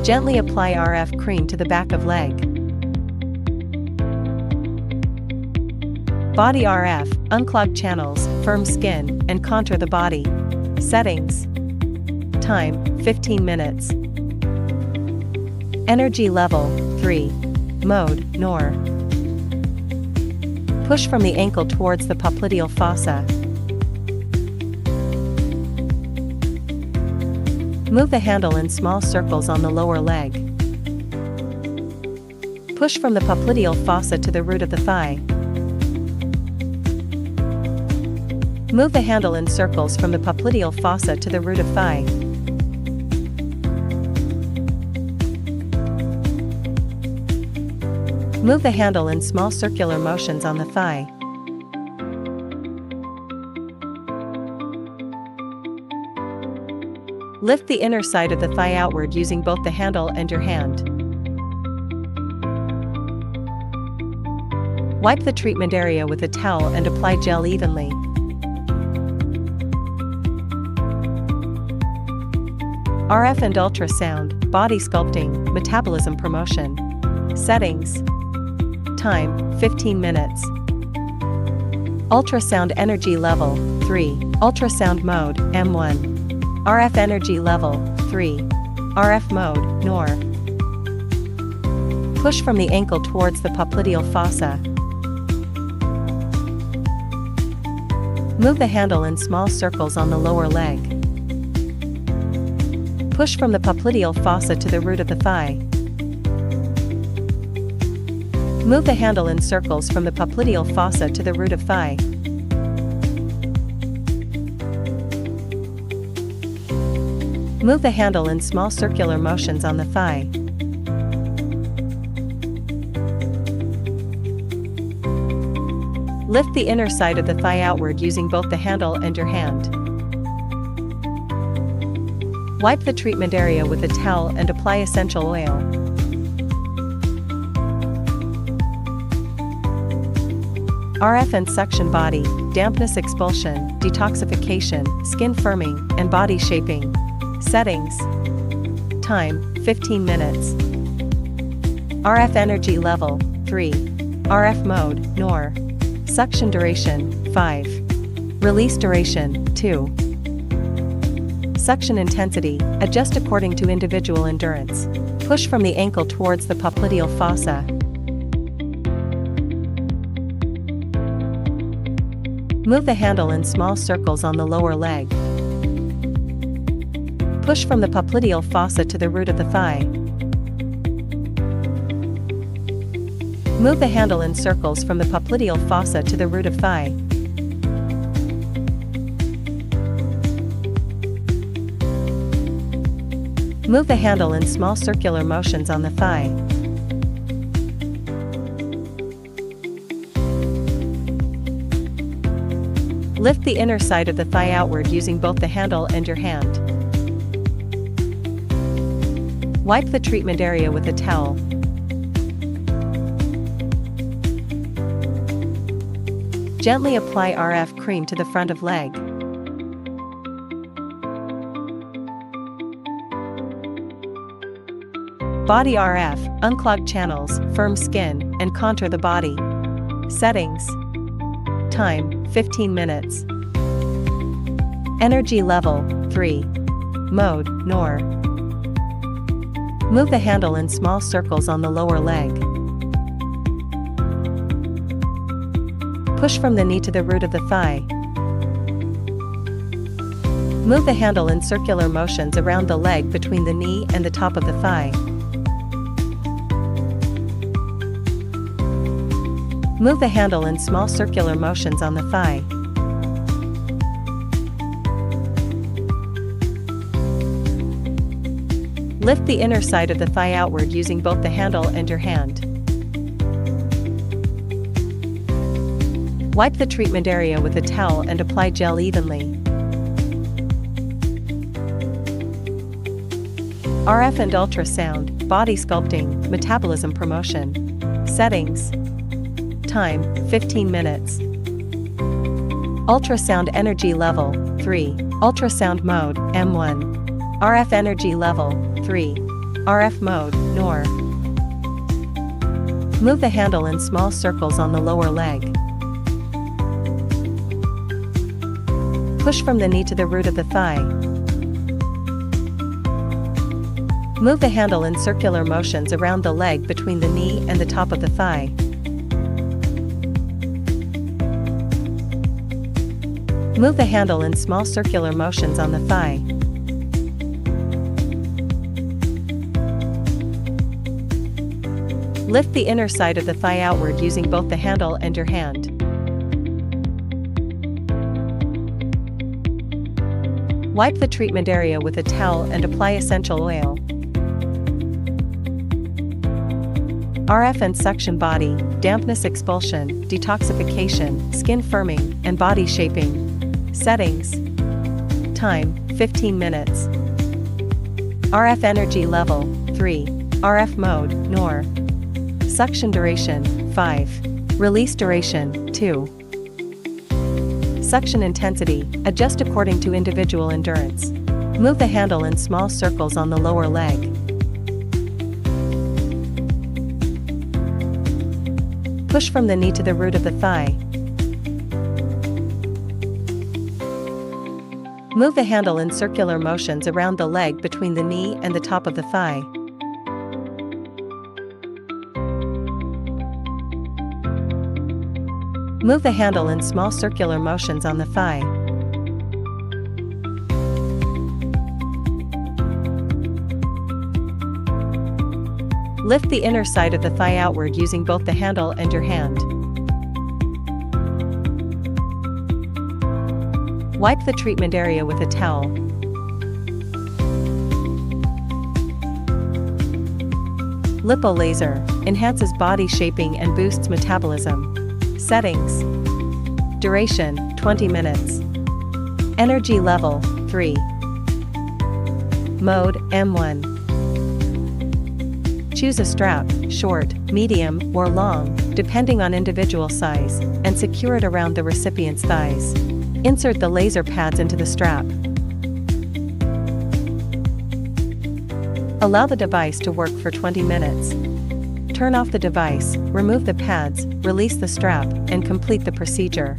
Gently apply RF cream to the back of leg. Body RF, unclog channels, firm skin, and contour the body. Settings. Time, 15 minutes. Energy level, 3. Mode, NOR. Push from the ankle towards the popliteal fossa. Move the handle in small circles on the lower leg. Push from the popliteal fossa to the root of the thigh. Move the handle in circles from the popliteal fossa to the root of thigh. Move the handle in small circular motions on the thigh. Lift the inner side of the thigh outward using both the handle and your hand. Wipe the treatment area with a towel and apply gel evenly. RF and ultrasound, body sculpting, metabolism promotion. Settings. Time, 15 minutes. Ultrasound energy level, 3. Ultrasound mode, M1. RF energy level, 3. RF mode, NOR. Push from the ankle towards the popliteal fossa. Move the handle in small circles on the lower leg. Push from the popliteal fossa to the root of the thigh. Move the handle in circles from the popliteal fossa to the root of thigh. Move the handle in small circular motions on the thigh. Lift the inner side of the thigh outward using both the handle and your hand. Wipe the treatment area with a towel and apply essential oil. RF and suction body, dampness expulsion, detoxification, skin firming, and body shaping. Settings. Time, 15 minutes. RF energy level, 3. RF mode, NOR. Suction duration, 5. Release duration, 2. Suction intensity, adjust according to individual endurance. Push from the ankle towards the popliteal fossa. Move the handle in small circles on the lower leg. Push from the popliteal fossa to the root of the thigh. Move the handle in circles from the popliteal fossa to the root of thigh. Move the handle in small circular motions on the thigh. Lift the inner side of the thigh outward using both the handle and your hand. Wipe the treatment area with a towel. Gently apply RF cream to the front of leg. Body RF, unclog channels, firm skin, and contour the body. Settings. Time, 15 minutes. Energy level, 3. Mode, NOR. Move the handle in small circles on the lower leg. Push from the knee to the root of the thigh. Move the handle in circular motions around the leg between the knee and the top of the thigh. Move the handle in small circular motions on the thigh. Lift the inner side of the thigh outward using both the handle and your hand. Wipe the treatment area with a towel and apply gel evenly. RF and ultrasound, body sculpting, metabolism promotion. Settings. Time, 15 minutes. Ultrasound energy level, 3. Ultrasound mode, M1. RF energy level, 3. RF mode, NOR. Move the handle in small circles on the lower leg. Push from the knee to the root of the thigh. Move the handle in circular motions around the leg between the knee and the top of the thigh. Move the handle in small circular motions on the thigh. Lift the inner side of the thigh outward using both the handle and your hand. Wipe the treatment area with a towel and apply essential oil. RF and suction body, dampness expulsion, detoxification, skin firming, and body shaping. Settings. Time, 15 minutes. RF energy level, 3. RF mode, NOR. Suction duration, 5. Release duration, 2. Suction intensity, adjust according to individual endurance. Move the handle in small circles on the lower leg. Push from the knee to the root of the thigh. Move the handle in circular motions around the leg between the knee and the top of the thigh. Move the handle in small circular motions on the thigh. Lift the inner side of the thigh outward using both the handle and your hand. Wipe the treatment area with a towel. Lipo laser enhances body shaping and boosts metabolism. Settings. Duration, 20 minutes. Energy level, 3. Mode, M1. Choose a strap, short, medium, or long, depending on individual size, and secure it around the recipient's thighs. Insert the laser pads into the strap. Allow the device to work for 20 minutes. Turn off the device, remove the pads, release the strap, and complete the procedure.